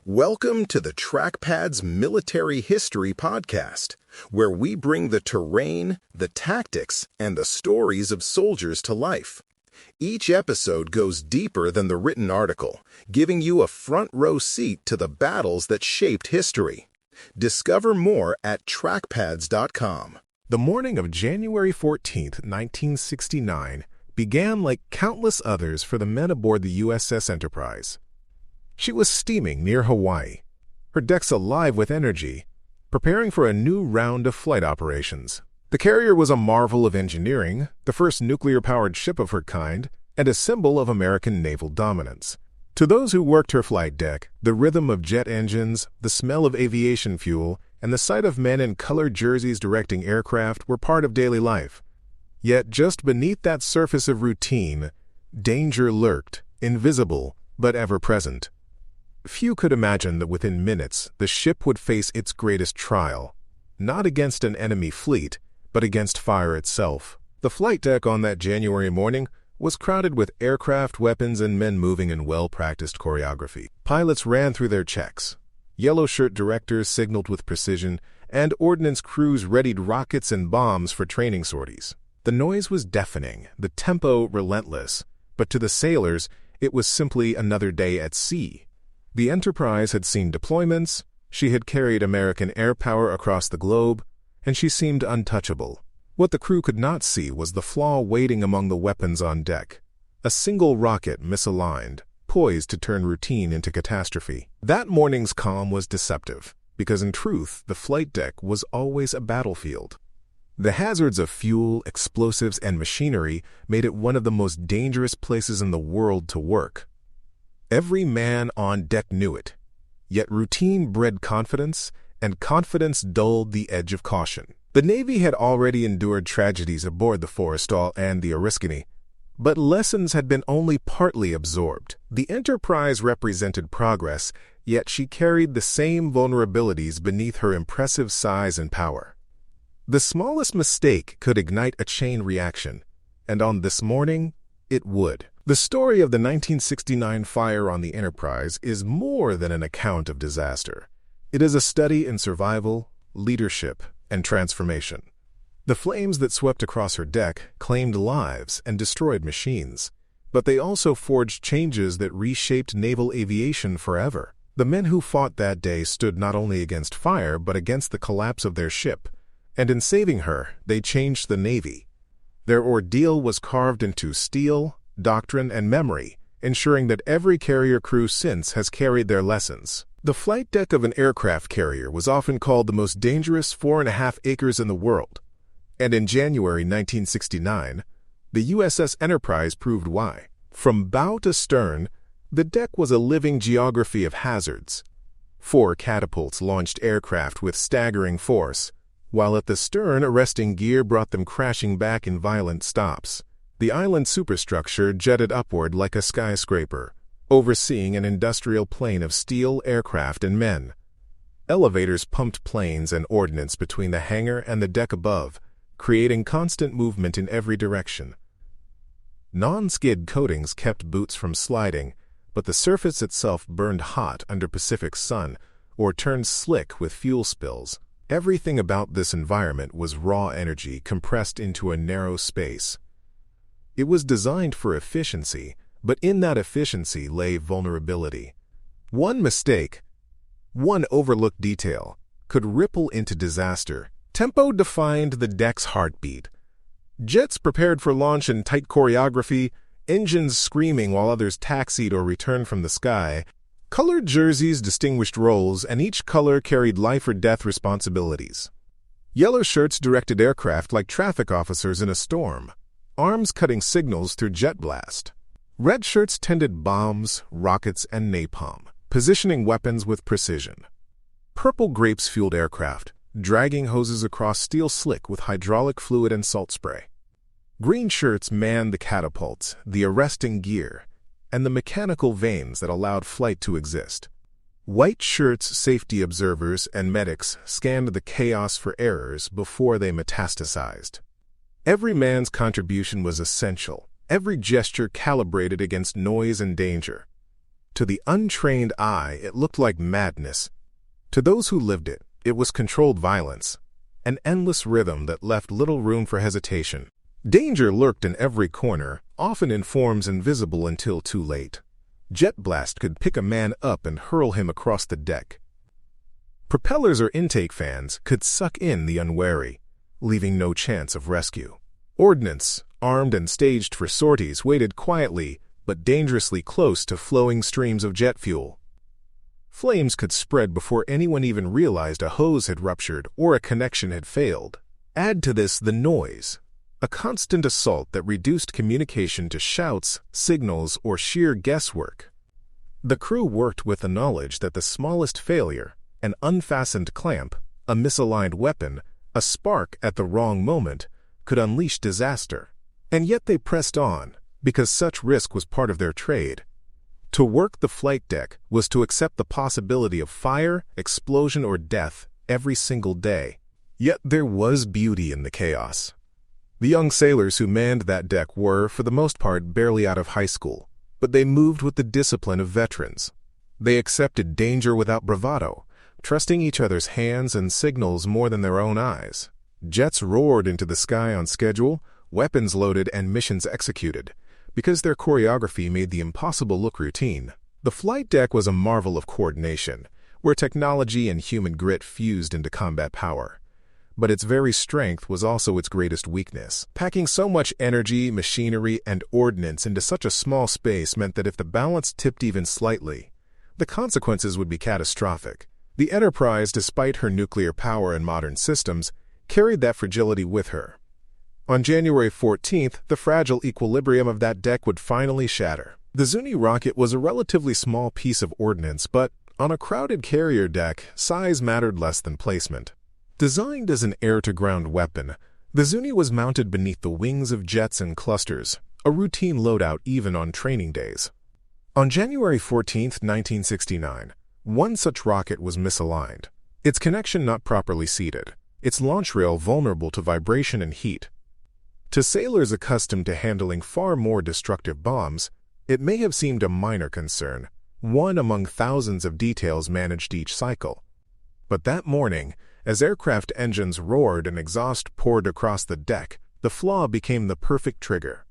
Welcome to the Trackpads Military History Podcast, where we bring the terrain, the tactics, and the stories of soldiers to life. Each episode goes deeper than the written article, giving you a front-row seat to the battles that shaped history. Discover more at trackpads.com. The morning of January 14, 1969, began like countless others for the men aboard the USS Enterprise. She was steaming near Hawaii, her decks alive with energy, preparing for a new round of flight operations. The carrier was a marvel of engineering, the first nuclear-powered ship of her kind, and a symbol of American naval dominance. To those who worked her flight deck, the rhythm of jet engines, the smell of aviation fuel, and the sight of men in colored jerseys directing aircraft were part of daily life. Yet just beneath that surface of routine, danger lurked, invisible but ever-present. Few could imagine that within minutes the ship would face its greatest trial, not against an enemy fleet, but against fire itself. The flight deck on that January morning was crowded with aircraft, weapons, and men moving in well-practiced choreography. Pilots ran through their checks. Yellow shirt directors signaled with precision, and ordnance crews readied rockets and bombs for training sorties. The noise was deafening, the tempo relentless, but to the sailors it was simply another day at sea. The Enterprise had seen deployments, she had carried American air power across the globe, and she seemed untouchable. What the crew could not see was the flaw waiting among the weapons on deck. A single rocket misaligned, poised to turn routine into catastrophe. That morning's calm was deceptive, because in truth, the flight deck was always a battlefield. The hazards of fuel, explosives, and machinery made it one of the most dangerous places in the world to work. Every man on deck knew it, yet routine bred confidence, and confidence dulled the edge of caution. The Navy had already endured tragedies aboard the Forrestal and the Oriskany, but lessons had been only partly absorbed. The Enterprise represented progress, yet she carried the same vulnerabilities beneath her impressive size and power. The smallest mistake could ignite a chain reaction, and on this morning, it would. The story of the 1969 fire on the Enterprise is more than an account of disaster. It is a study in survival, leadership, and transformation. The flames that swept across her deck claimed lives and destroyed machines, but they also forged changes that reshaped naval aviation forever. The men who fought that day stood not only against fire but against the collapse of their ship, and in saving her, they changed the Navy. Their ordeal was carved into steel, doctrine, and memory, ensuring that every carrier crew since has carried their lessons. The flight deck of an aircraft carrier was often called the most dangerous 4.5 acres in the world, and in January 1969, the USS Enterprise proved why. From bow to stern, the deck was a living geography of hazards. 4 catapults launched aircraft with staggering force, while at the stern arresting gear brought them crashing back in violent stops. The island superstructure jetted upward like a skyscraper, overseeing an industrial plain of steel, aircraft, and men. Elevators pumped planes and ordnance between the hangar and the deck above, creating constant movement in every direction. Non-skid coatings kept boots from sliding, but the surface itself burned hot under Pacific sun or turned slick with fuel spills. Everything about this environment was raw energy compressed into a narrow space. It was designed for efficiency, but in that efficiency lay vulnerability. One mistake, one overlooked detail, could ripple into disaster. Tempo defined the deck's heartbeat. Jets prepared for launch in tight choreography, engines screaming while others taxied or returned from the sky. Colored jerseys distinguished roles, and each color carried life-or-death responsibilities. Yellow shirts directed aircraft like traffic officers in a storm, arms cutting signals through jet blast. Red shirts tended bombs, rockets, and napalm, positioning weapons with precision. Purple grapes fueled aircraft, dragging hoses across steel slick with hydraulic fluid and salt spray. Green shirts manned the catapults, the arresting gear, and the mechanical veins that allowed flight to exist. White shirts, safety observers, and medics scanned the chaos for errors before they metastasized. Every man's contribution was essential, every gesture calibrated against noise and danger. To the untrained eye, it looked like madness. To those who lived it, it was controlled violence, an endless rhythm that left little room for hesitation. Danger lurked in every corner, often in forms invisible until too late. Jet blast could pick a man up and hurl him across the deck. Propellers or intake fans could suck in the unwary, leaving no chance of rescue. Ordnance, armed and staged for sorties, waited quietly but dangerously close to flowing streams of jet fuel. Flames could spread before anyone even realized a hose had ruptured or a connection had failed. Add to this the noise, a constant assault that reduced communication to shouts, signals, or sheer guesswork. The crew worked with the knowledge that the smallest failure, an unfastened clamp, a misaligned weapon, a spark at the wrong moment, could unleash disaster. And yet they pressed on, because such risk was part of their trade. To work the flight deck was to accept the possibility of fire, explosion, or death every single day. Yet there was beauty in the chaos. The young sailors who manned that deck were, for the most part, barely out of high school, but they moved with the discipline of veterans. They accepted danger without bravado, trusting each other's hands and signals more than their own eyes. Jets roared into the sky on schedule, weapons loaded and missions executed, because their choreography made the impossible look routine. The flight deck was a marvel of coordination, where technology and human grit fused into combat power. But its very strength was also its greatest weakness. Packing so much energy, machinery, and ordnance into such a small space meant that if the balance tipped even slightly, the consequences would be catastrophic. The Enterprise, despite her nuclear power and modern systems, carried that fragility with her. On January 14th, the fragile equilibrium of that deck would finally shatter. The Zuni rocket was a relatively small piece of ordnance, but on a crowded carrier deck, size mattered less than placement. Designed as an air-to-ground weapon, the Zuni was mounted beneath the wings of jets and clusters, a routine loadout even on training days. On January 14, 1969, one such rocket was misaligned, its connection not properly seated, its launch rail vulnerable to vibration and heat. To sailors accustomed to handling far more destructive bombs, it may have seemed a minor concern, one among thousands of details managed each cycle. But that morning, as aircraft engines roared and exhaust poured across the deck, the flaw became the perfect trigger.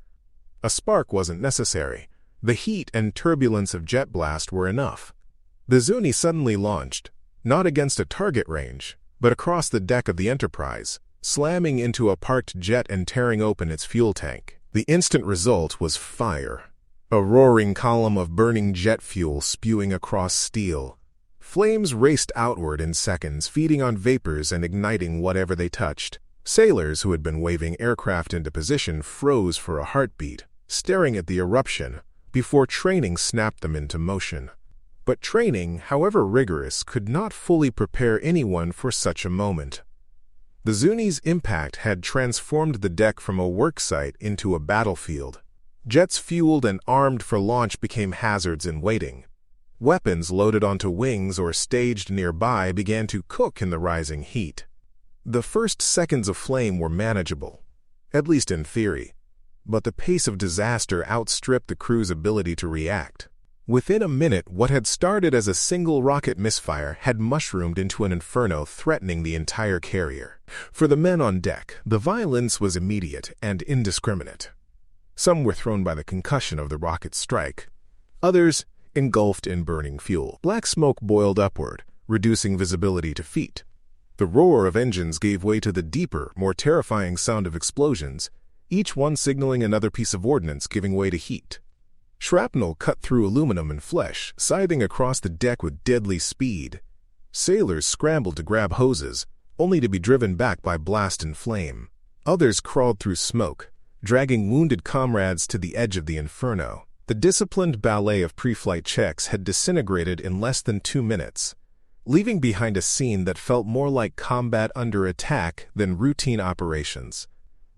A spark wasn't necessary. The heat and turbulence of jet blast were enough. The Zuni suddenly launched, not against a target range, but across the deck of the Enterprise, slamming into a parked jet and tearing open its fuel tank. The instant result was fire, a roaring column of burning jet fuel spewing across steel. Flames raced outward in seconds, feeding on vapors and igniting whatever they touched. Sailors who had been waving aircraft into position froze for a heartbeat, staring at the eruption, before training snapped them into motion. But training, however rigorous, could not fully prepare anyone for such a moment. The Zuni's impact had transformed the deck from a work site into a battlefield. Jets fueled and armed for launch became hazards in waiting. Weapons loaded onto wings or staged nearby began to cook in the rising heat. The first seconds of flame were manageable, at least in theory, but the pace of disaster outstripped the crew's ability to react. Within a minute, what had started as a single rocket misfire had mushroomed into an inferno threatening the entire carrier. For the men on deck, the violence was immediate and indiscriminate. Some were thrown by the concussion of the rocket's strike. Others engulfed in burning fuel. Black smoke boiled upward, reducing visibility to feet. The roar of engines gave way to the deeper, more terrifying sound of explosions, each one signaling another piece of ordnance giving way to heat. Shrapnel cut through aluminum and flesh, scything across the deck with deadly speed. Sailors scrambled to grab hoses, only to be driven back by blast and flame. Others crawled through smoke, dragging wounded comrades to the edge of the inferno. The disciplined ballet of pre-flight checks had disintegrated in less than 2 minutes, leaving behind a scene that felt more like combat under attack than routine operations.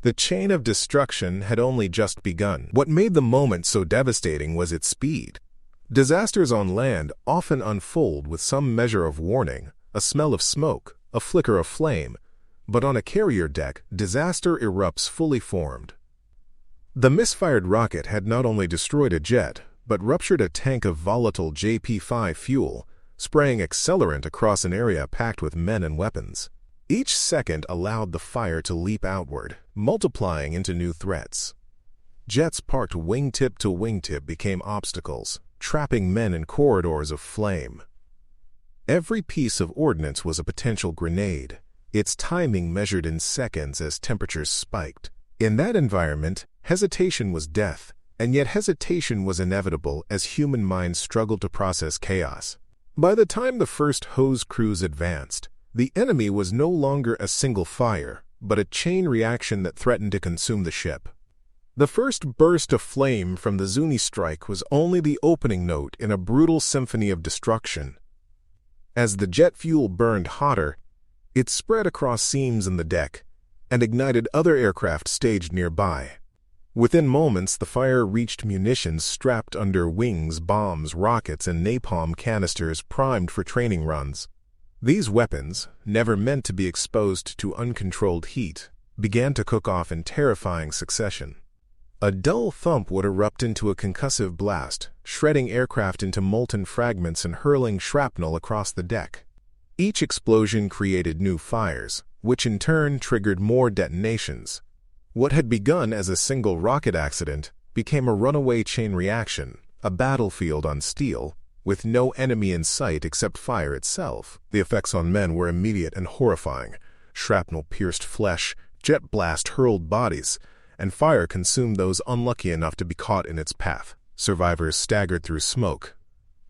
The chain of destruction had only just begun. What made the moment so devastating was its speed. Disasters on land often unfold with some measure of warning, a smell of smoke, a flicker of flame, but on a carrier deck, disaster erupts fully formed. The misfired rocket had not only destroyed a jet, but ruptured a tank of volatile JP-5 fuel, spraying accelerant across an area packed with men and weapons. Each second allowed the fire to leap outward, multiplying into new threats. Jets parked wingtip to wingtip became obstacles, trapping men in corridors of flame. Every piece of ordnance was a potential grenade, its timing measured in seconds as temperatures spiked. In that environment, hesitation was death, and yet hesitation was inevitable as human minds struggled to process chaos. By the time the first hose crews advanced, the enemy was no longer a single fire, but a chain reaction that threatened to consume the ship. The first burst of flame from the Zuni strike was only the opening note in a brutal symphony of destruction. As the jet fuel burned hotter, it spread across seams in the deck and ignited other aircraft staged nearby. Within moments, the fire reached munitions strapped under wings, bombs, rockets, and napalm canisters primed for training runs. These weapons, never meant to be exposed to uncontrolled heat, began to cook off in terrifying succession. A dull thump would erupt into a concussive blast, shredding aircraft into molten fragments and hurling shrapnel across the deck. Each explosion created new fires, which in turn triggered more detonations. What had begun as a single rocket accident became a runaway chain reaction, a battlefield on steel, with no enemy in sight except fire itself. The effects on men were immediate and horrifying. Shrapnel pierced flesh, jet blast hurled bodies, and fire consumed those unlucky enough to be caught in its path. Survivors staggered through smoke,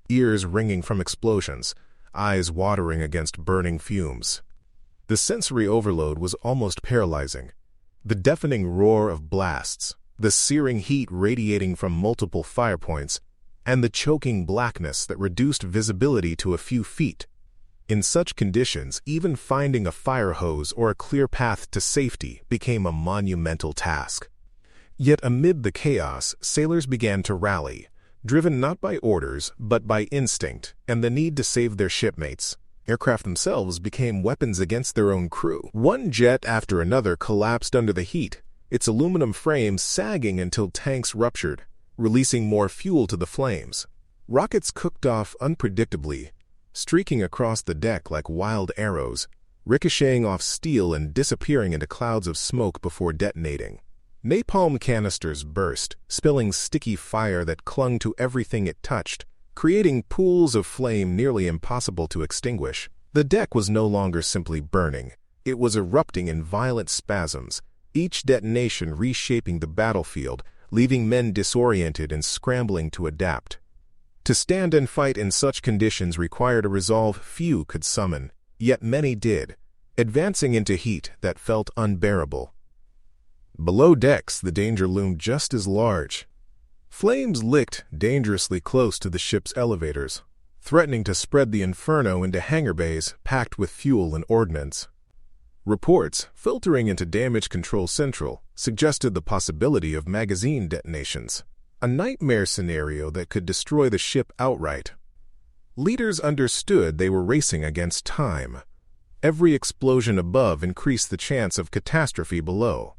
ears ringing from explosions, eyes watering against burning fumes. The sensory overload was almost paralyzing. The deafening roar of blasts, the searing heat radiating from multiple fire points, and the choking blackness that reduced visibility to a few feet. In such conditions, even finding a fire hose or a clear path to safety became a monumental task. Yet amid the chaos, sailors began to rally, driven not by orders but by instinct and the need to save their shipmates. Aircraft themselves became weapons against their own crew. One jet after another collapsed under the heat, its aluminum frame sagging until tanks ruptured, releasing more fuel to the flames. Rockets cooked off unpredictably, streaking across the deck like wild arrows, ricocheting off steel and disappearing into clouds of smoke before detonating. Napalm canisters burst, spilling sticky fire that clung to everything it touched, creating pools of flame nearly impossible to extinguish. The deck was no longer simply burning. It was erupting in violent spasms, each detonation reshaping the battlefield, leaving men disoriented and scrambling to adapt. To stand and fight in such conditions required a resolve few could summon, yet many did, advancing into heat that felt unbearable. Below decks, the danger loomed just as large. Flames licked dangerously close to the ship's elevators, threatening to spread the inferno into hangar bays packed with fuel and ordnance. Reports, filtering into Damage Control Central, suggested the possibility of magazine detonations, a nightmare scenario that could destroy the ship outright. Leaders understood they were racing against time. Every explosion above increased the chance of catastrophe below.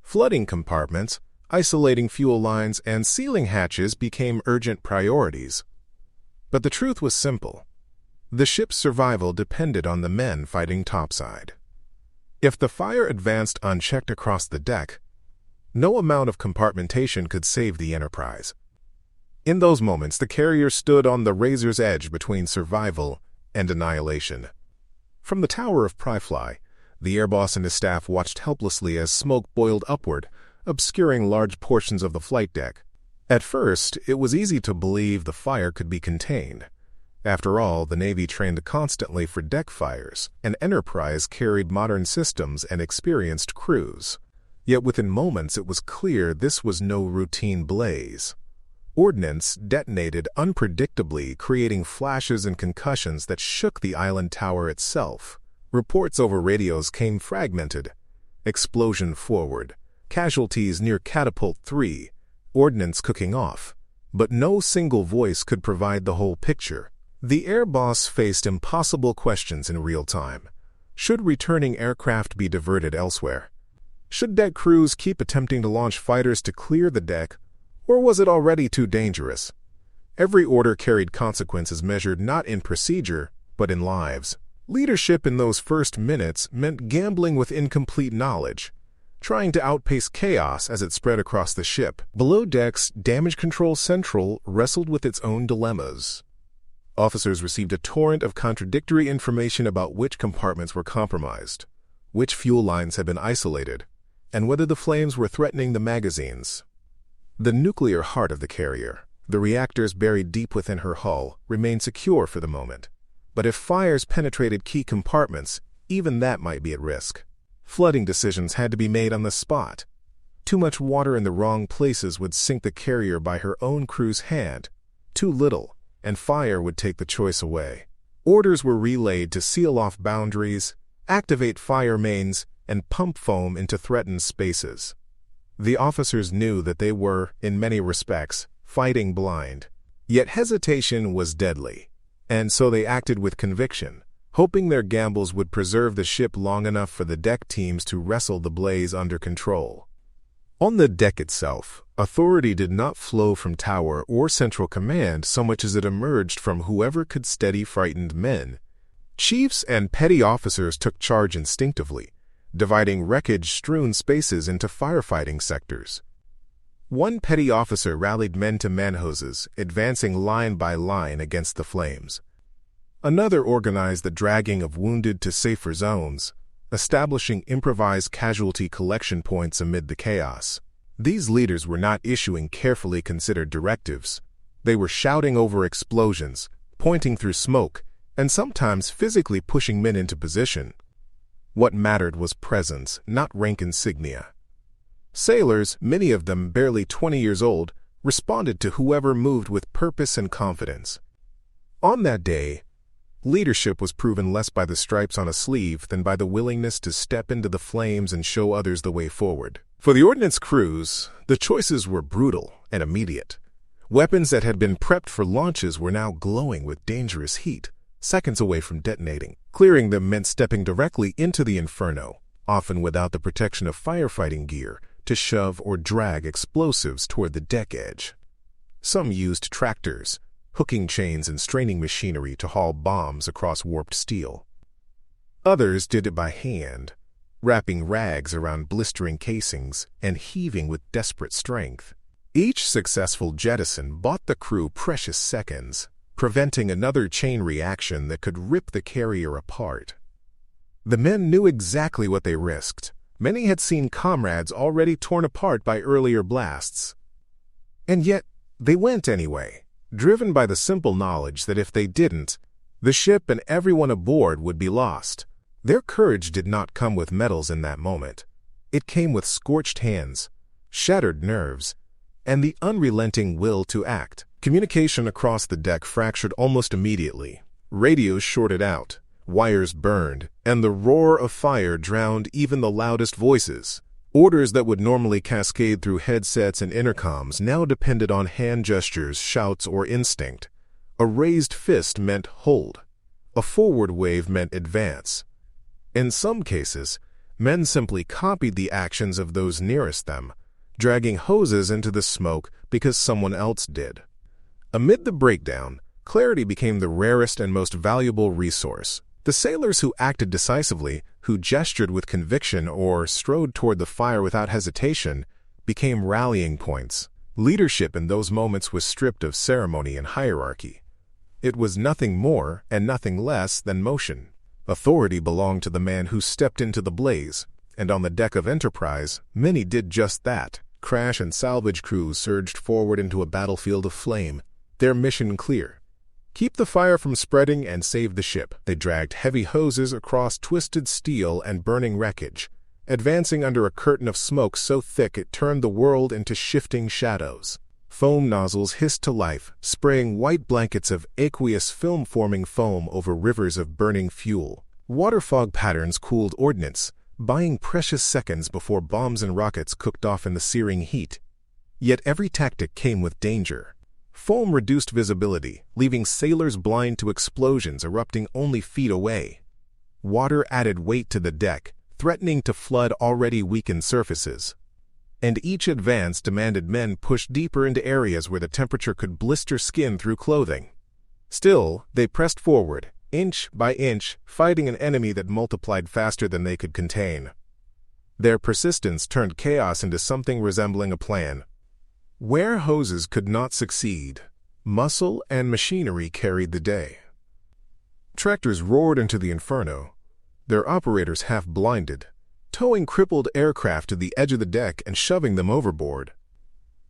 Flooding compartments, isolating fuel lines, and sealing hatches became urgent priorities. But the truth was simple. The ship's survival depended on the men fighting topside. If the fire advanced unchecked across the deck, no amount of compartmentation could save the Enterprise. In those moments, the carrier stood on the razor's edge between survival and annihilation. From the tower of Pryfly, the air boss and his staff watched helplessly as smoke boiled upward, obscuring large portions of the flight deck. At first, it was easy to believe the fire could be contained. After all, the Navy trained constantly for deck fires, and Enterprise carried modern systems and experienced crews. Yet within moments it was clear this was no routine blaze. Ordnance detonated unpredictably, creating flashes and concussions that shook the island tower itself. Reports over radios came fragmented. Explosion forward. Casualties near Catapult 3. Ordnance cooking off. But no single voice could provide the whole picture. The air boss faced impossible questions in real time. Should returning aircraft be diverted elsewhere? Should deck crews keep attempting to launch fighters to clear the deck, Or was it already too dangerous? Every order carried consequences measured not in procedure, but in lives. Leadership in those first minutes meant gambling with incomplete knowledge, trying to outpace chaos as it spread across the ship. Below decks, Damage Control Central wrestled with its own dilemmas. Officers received a torrent of contradictory information about which compartments were compromised, which fuel lines had been isolated, and whether the flames were threatening the magazines. The nuclear heart of the carrier, the reactors buried deep within her hull, remained secure for the moment. But if fires penetrated key compartments, even that might be at risk. Flooding decisions had to be made on the spot. Too much water in the wrong places would sink the carrier by her own crew's hand. Too little, and fire would take the choice away. Orders were relayed to seal off boundaries, activate fire mains, and pump foam into threatened spaces. The officers knew that they were, in many respects, fighting blind. Yet hesitation was deadly, and so they acted with conviction, hoping their gambles would preserve the ship long enough for the deck teams to wrestle the blaze under control. On the deck itself, authority did not flow from tower or central command so much as it emerged from whoever could steady frightened men. Chiefs and petty officers took charge instinctively, dividing wreckage-strewn spaces into firefighting sectors. One petty officer rallied men to manhoses, advancing line by line against the flames. Another organized the dragging of wounded to safer zones, establishing improvised casualty collection points amid the chaos. These leaders were not issuing carefully considered directives. They were shouting over explosions, pointing through smoke, and sometimes physically pushing men into position. What mattered was presence, not rank insignia. Sailors, many of them barely 20 years old, responded to whoever moved with purpose and confidence. On that day, leadership was proven less by the stripes on a sleeve than by the willingness to step into the flames and show others the way forward. For the Ordnance crews, the choices were brutal and immediate. Weapons that had been prepped for launches were now glowing with dangerous heat, seconds away from detonating. Clearing them meant stepping directly into the inferno, often without the protection of firefighting gear, to shove or drag explosives toward the deck edge. Some used tractors, hooking chains and straining machinery to haul bombs across warped steel. Others did it by hand, wrapping rags around blistering casings and heaving with desperate strength. Each successful jettison bought the crew precious seconds, preventing another chain reaction that could rip the carrier apart. The men knew exactly what they risked. Many had seen comrades already torn apart by earlier blasts. And yet, they went anyway, driven by the simple knowledge that if they didn't, the ship and everyone aboard would be lost. Their courage did not come with medals in that moment. It came with scorched hands, shattered nerves, and the unrelenting will to act. Communication across the deck fractured almost immediately. Radios shorted out, wires burned, and the roar of fire drowned even the loudest voices. Orders that would normally cascade through headsets and intercoms now depended on hand gestures, shouts, or instinct. A raised fist meant hold. A forward wave meant advance. In some cases, men simply copied the actions of those nearest them, dragging hoses into the smoke because someone else did. Amid the breakdown, clarity became the rarest and most valuable resource. The sailors who acted decisively, who gestured with conviction or strode toward the fire without hesitation, became rallying points. Leadership in those moments was stripped of ceremony and hierarchy. It was nothing more and nothing less than motion. Authority belonged to the man who stepped into the blaze, and on the deck of Enterprise, many did just that. Crash and salvage crews surged forward into a battlefield of flame, their mission clear. Keep the fire from spreading and save the ship. They dragged heavy hoses across twisted steel and burning wreckage, advancing under a curtain of smoke so thick it turned the world into shifting shadows. Foam nozzles hissed to life, spraying white blankets of aqueous film-forming foam over rivers of burning fuel. Water fog patterns cooled ordnance, buying precious seconds before bombs and rockets cooked off in the searing heat. Yet every tactic came with danger. Foam reduced visibility, leaving sailors blind to explosions erupting only feet away. Water added weight to the deck, threatening to flood already weakened surfaces. and each advance demanded men push deeper into areas where the temperature could blister skin through clothing. Still, they pressed forward, inch by inch, fighting an enemy that multiplied faster than they could contain. Their persistence turned chaos into something resembling a plan. Where hoses could not succeed, muscle and machinery carried the day. Tractors roared into the inferno, their operators half blinded, towing crippled aircraft to the edge of the deck and shoving them overboard.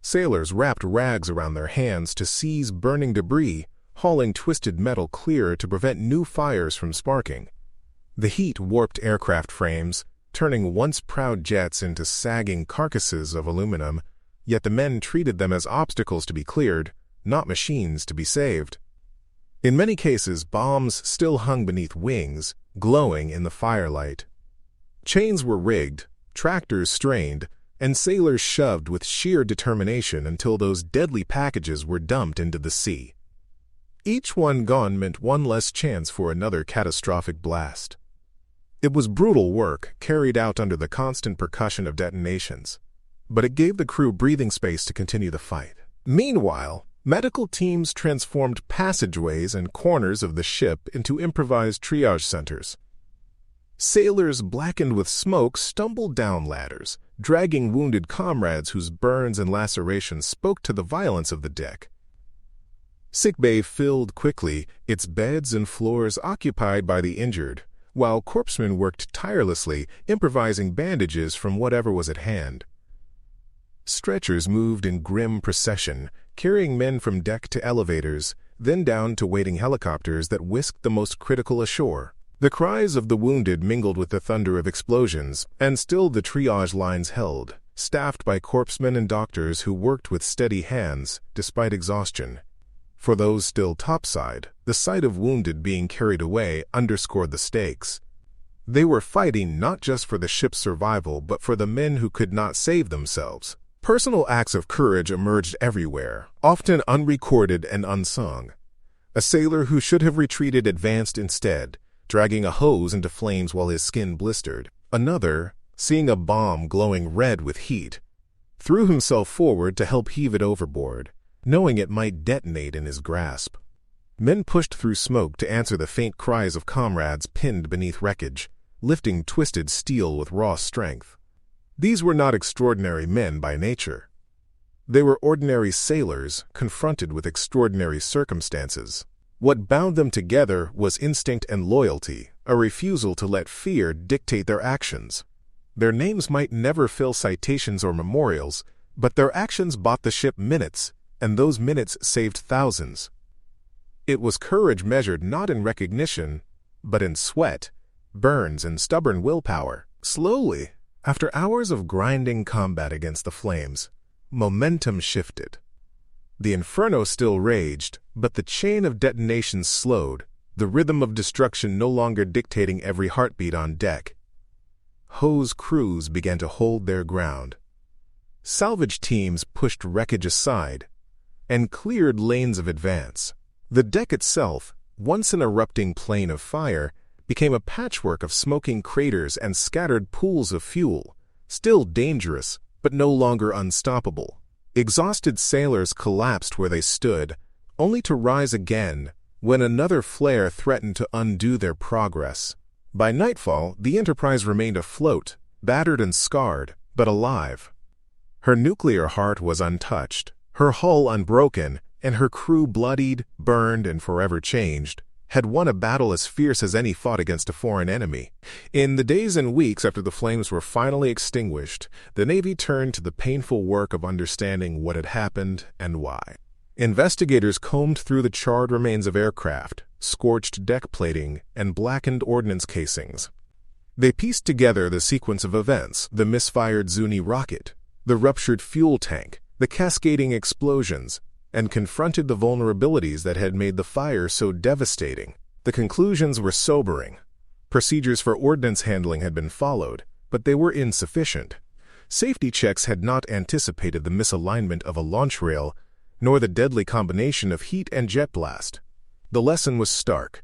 Sailors wrapped rags around their hands to seize burning debris, hauling twisted metal clear to prevent new fires from sparking. The heat warped aircraft frames, turning once proud jets into sagging carcasses of aluminum, yet the men treated them as obstacles to be cleared, not machines to be saved. In many cases, bombs still hung beneath wings, glowing in the firelight. Chains were rigged, tractors strained, and sailors shoved with sheer determination until those deadly packages were dumped into the sea. Each one gone meant one less chance for another catastrophic blast. It was brutal work, carried out under the constant percussion of detonations, but it gave the crew breathing space to continue the fight. Meanwhile, medical teams transformed passageways and corners of the ship into improvised triage centers. Sailors blackened with smoke stumbled down ladders, dragging wounded comrades whose burns and lacerations spoke to the violence of the deck. Sickbay filled quickly, its beds and floors occupied by the injured, while corpsmen worked tirelessly, improvising bandages from whatever was at hand. Stretchers moved in grim procession, carrying men from deck to elevators, then down to waiting helicopters that whisked the most critical ashore. The cries of the wounded mingled with the thunder of explosions, and still the triage lines held, staffed by corpsmen and doctors who worked with steady hands, despite exhaustion. For those still topside, the sight of wounded being carried away underscored the stakes. They were fighting not just for the ship's survival, but for the men who could not save themselves. Personal acts of courage emerged everywhere, often unrecorded and unsung. A sailor who should have retreated advanced instead, dragging a hose into flames while his skin blistered. Another, seeing a bomb glowing red with heat, threw himself forward to help heave it overboard, knowing it might detonate in his grasp. Men pushed through smoke to answer the faint cries of comrades pinned beneath wreckage, lifting twisted steel with raw strength. These were not extraordinary men by nature. They were ordinary sailors confronted with extraordinary circumstances. What bound them together was instinct and loyalty, a refusal to let fear dictate their actions. Their names might never fill citations or memorials, but their actions bought the ship minutes, and those minutes saved thousands. It was courage measured not in recognition, but in sweat, burns, and stubborn willpower. Slowly, after hours of grinding combat against the flames, momentum shifted. The inferno still raged, but the chain of detonations slowed, the rhythm of destruction no longer dictating every heartbeat on deck. Hose crews began to hold their ground. Salvage teams pushed wreckage aside and cleared lanes of advance. The deck itself, once an erupting plain of fire, became a patchwork of smoking craters and scattered pools of fuel, still dangerous, but no longer unstoppable. Exhausted sailors collapsed where they stood, only to rise again when another flare threatened to undo their progress. By nightfall, the Enterprise remained afloat, battered and scarred, but alive. Her nuclear heart was untouched, her hull unbroken, and her crew bloodied, burned, and forever changed, had won a battle as fierce as any fought against a foreign enemy. In the days and weeks after the flames were finally extinguished, the Navy turned to the painful work of understanding what had happened and why. Investigators combed through the charred remains of aircraft, scorched deck plating, and blackened ordnance casings. They pieced together the sequence of events: the misfired Zuni rocket, the ruptured fuel tank, the cascading explosions, and confronted the vulnerabilities that had made the fire so devastating. The conclusions were sobering. Procedures for ordnance handling had been followed, but they were insufficient. Safety checks had not anticipated the misalignment of a launch rail, nor the deadly combination of heat and jet blast. The lesson was stark.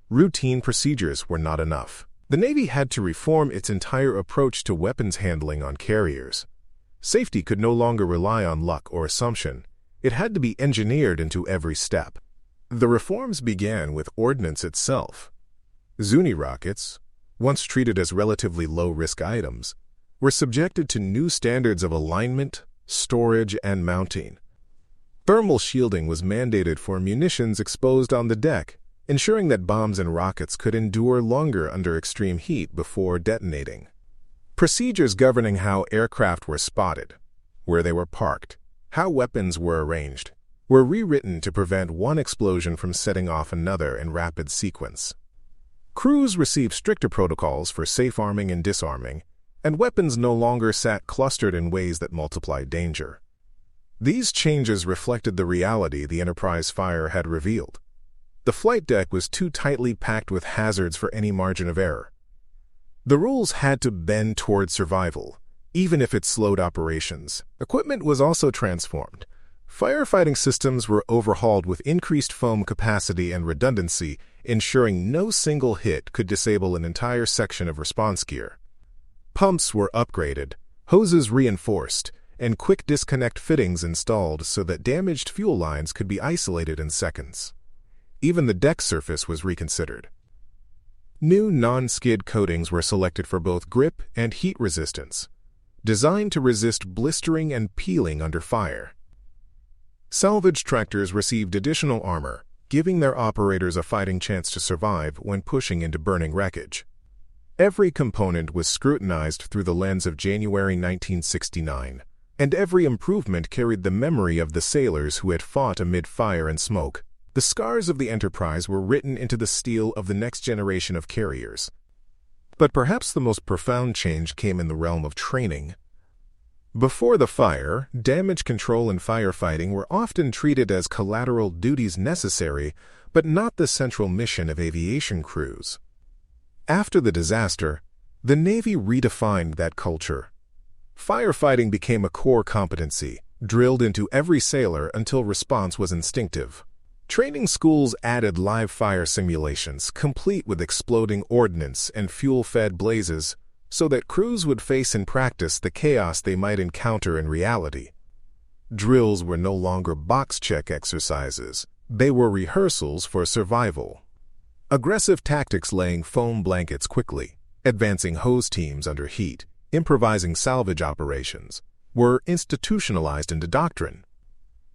Routine procedures were not enough. The Navy had to reform its entire approach to weapons handling on carriers. Safety could no longer rely on luck or assumption. It had to be engineered into every step. The reforms began with Ordnance itself. Zuni rockets, once treated as relatively low-risk items, were subjected to new standards of alignment, storage, and mounting. Thermal shielding was mandated for munitions exposed on the deck, ensuring that bombs and rockets could endure longer under extreme heat before detonating. Procedures governing how aircraft were spotted, where they were parked, how weapons were arranged, were rewritten to prevent one explosion from setting off another in rapid sequence. Crews received stricter protocols for safe arming and disarming, and weapons no longer sat clustered in ways that multiplied danger. These changes reflected the reality the Enterprise fire had revealed. The flight deck was too tightly packed with hazards for any margin of error. The rules had to bend toward survival, even if it slowed operations. Equipment was also transformed. Firefighting systems were overhauled with increased foam capacity and redundancy, ensuring no single hit could disable an entire section of response gear. Pumps were upgraded, hoses reinforced, and quick disconnect fittings installed so that damaged fuel lines could be isolated in seconds. Even the deck surface was reconsidered. New non-skid coatings were selected for both grip and heat resistance, designed to resist blistering and peeling under fire. Salvage tractors received additional armor, giving their operators a fighting chance to survive when pushing into burning wreckage. Every component was scrutinized through the lens of January 1969, and every improvement carried the memory of the sailors who had fought amid fire and smoke. The scars of the Enterprise were written into the steel of the next generation of carriers. But perhaps the most profound change came in the realm of training. Before the fire, damage control and firefighting were often treated as collateral duties necessary, but not the central mission of aviation crews. After the disaster, the Navy redefined that culture. Firefighting became a core competency, drilled into every sailor until response was instinctive. Training schools added live fire simulations, complete with exploding ordnance and fuel-fed blazes, so that crews would face in practice the chaos they might encounter in reality. Drills were no longer box-check exercises. They were rehearsals for survival. Aggressive tactics laying foam blankets quickly, advancing hose teams under heat, improvising salvage operations, were institutionalized into doctrine.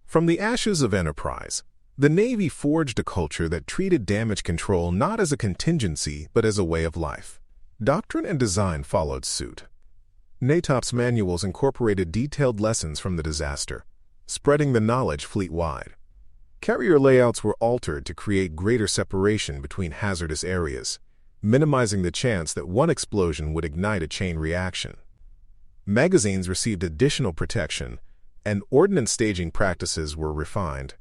From the ashes of Enterprise, the Navy forged a culture that treated damage control not as a contingency but as a way of life. Doctrine and design followed suit. NATOP's manuals incorporated detailed lessons from the disaster, spreading the knowledge fleet-wide. Carrier layouts were altered to create greater separation between hazardous areas, minimizing the chance that one explosion would ignite a chain reaction. Magazines received additional protection, and ordnance staging practices were refined.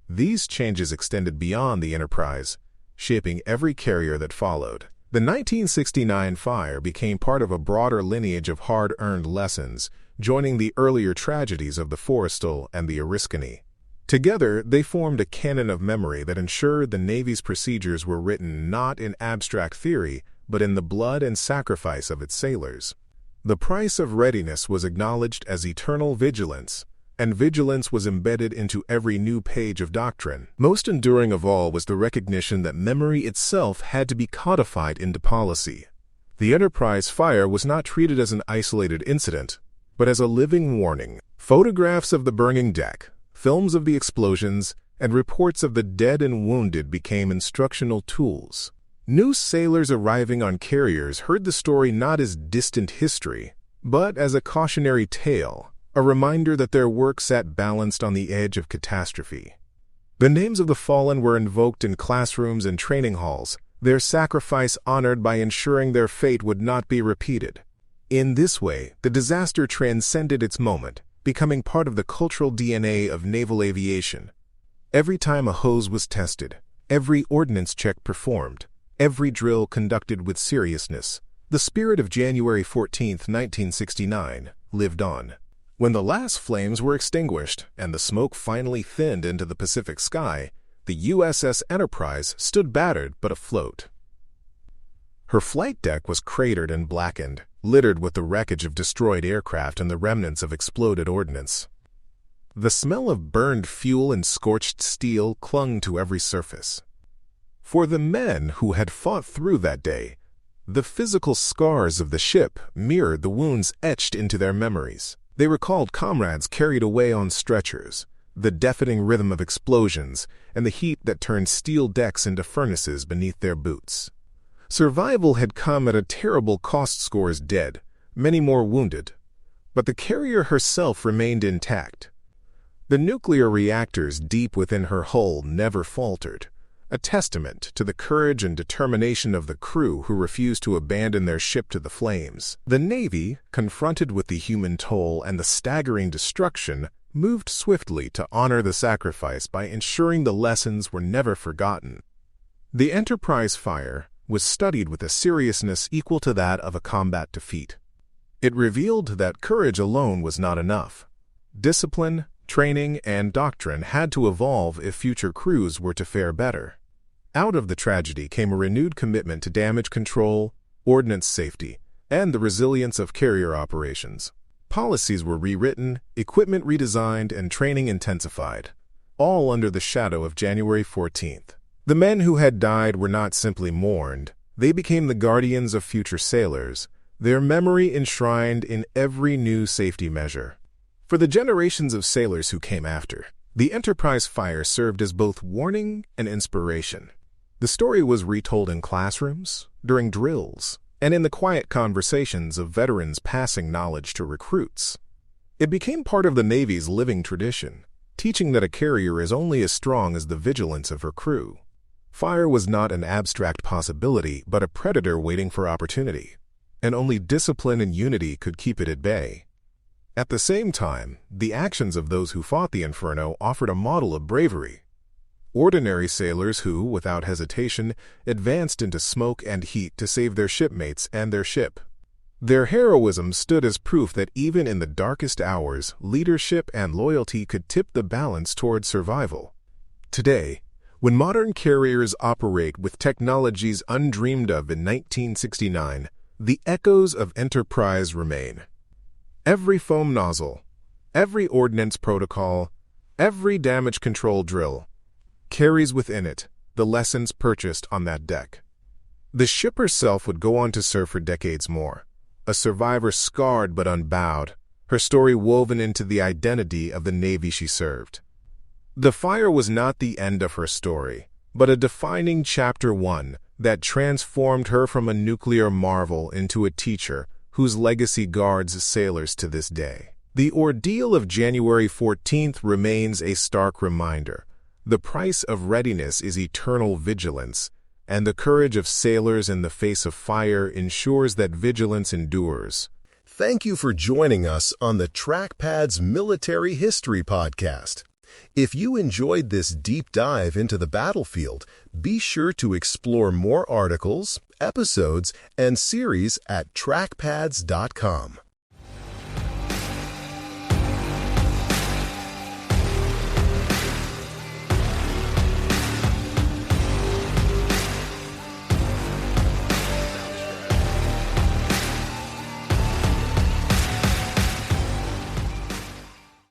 These changes extended beyond the Enterprise, shaping every carrier that followed. The 1969 fire became part of a broader lineage of hard-earned lessons, joining the earlier tragedies of the Forrestal and the Oriskany. Together, they formed a canon of memory that ensured the Navy's procedures were written not in abstract theory, but in the blood and sacrifice of its sailors. The price of readiness was acknowledged as eternal vigilance, and vigilance was embedded into every new page of doctrine. Most enduring of all was the recognition that memory itself had to be codified into policy. The Enterprise fire was not treated as an isolated incident, but as a living warning. Photographs of the burning deck, films of the explosions, and reports of the dead and wounded became instructional tools. New sailors arriving on carriers heard the story not as distant history, but as a cautionary tale, a reminder that their work sat balanced on the edge of catastrophe. The names of the fallen were invoked in classrooms and training halls, their sacrifice honored by ensuring their fate would not be repeated. In this way, the disaster transcended its moment, becoming part of the cultural DNA of naval aviation. Every time a hose was tested, every ordnance check performed, every drill conducted with seriousness, the spirit of January 14, 1969, lived on. When the last flames were extinguished and the smoke finally thinned into the Pacific sky, the USS Enterprise stood battered but afloat. Her flight deck was cratered and blackened, littered with the wreckage of destroyed aircraft and the remnants of exploded ordnance. The smell of burned fuel and scorched steel clung to every surface. For the men who had fought through that day, the physical scars of the ship mirrored the wounds etched into their memories. They recalled comrades carried away on stretchers, the deafening rhythm of explosions, and the heat that turned steel decks into furnaces beneath their boots. Survival had come at a terrible cost: scores dead, many more wounded. But the carrier herself remained intact. The nuclear reactors deep within her hull never faltered, a testament to the courage and determination of the crew who refused to abandon their ship to the flames. The Navy, confronted with the human toll and the staggering destruction, moved swiftly to honor the sacrifice by ensuring the lessons were never forgotten. The Enterprise fire was studied with a seriousness equal to that of a combat defeat. It revealed that courage alone was not enough. Discipline, training, and doctrine had to evolve if future crews were to fare better. Out of the tragedy came a renewed commitment to damage control, ordnance safety, and the resilience of carrier operations. Policies were rewritten, equipment redesigned, and training intensified, all under the shadow of January 14th. The men who had died were not simply mourned, they became the guardians of future sailors, their memory enshrined in every new safety measure. For the generations of sailors who came after, the Enterprise fire served as both warning and inspiration. The story was retold in classrooms, during drills, and in the quiet conversations of veterans passing knowledge to recruits. It became part of the Navy's living tradition, teaching that a carrier is only as strong as the vigilance of her crew. Fire was not an abstract possibility, but a predator waiting for opportunity, and only discipline and unity could keep it at bay. At the same time, the actions of those who fought the inferno offered a model of bravery. Ordinary sailors who, without hesitation, advanced into smoke and heat to save their shipmates and their ship. Their heroism stood as proof that even in the darkest hours, leadership and loyalty could tip the balance toward survival. Today, when modern carriers operate with technologies undreamed of in 1969, the echoes of Enterprise remain. Every foam nozzle, every ordnance protocol, every damage control drill carries within it the lessons purchased on that deck. The ship herself would go on to serve for decades more, a survivor scarred but unbowed, her story woven into the identity of the Navy she served. The fire was not the end of her story, but a defining chapter one that transformed her from a nuclear marvel into a teacher whose legacy guards sailors to this day. The ordeal of January 14th remains a stark reminder. The price of readiness is eternal vigilance, and the courage of sailors in the face of fire ensures that vigilance endures. Thank you for joining us on the Trackpads Military History Podcast. If you enjoyed this deep dive into the battlefield, be sure to explore more articles, episodes, and series at trackpads.com.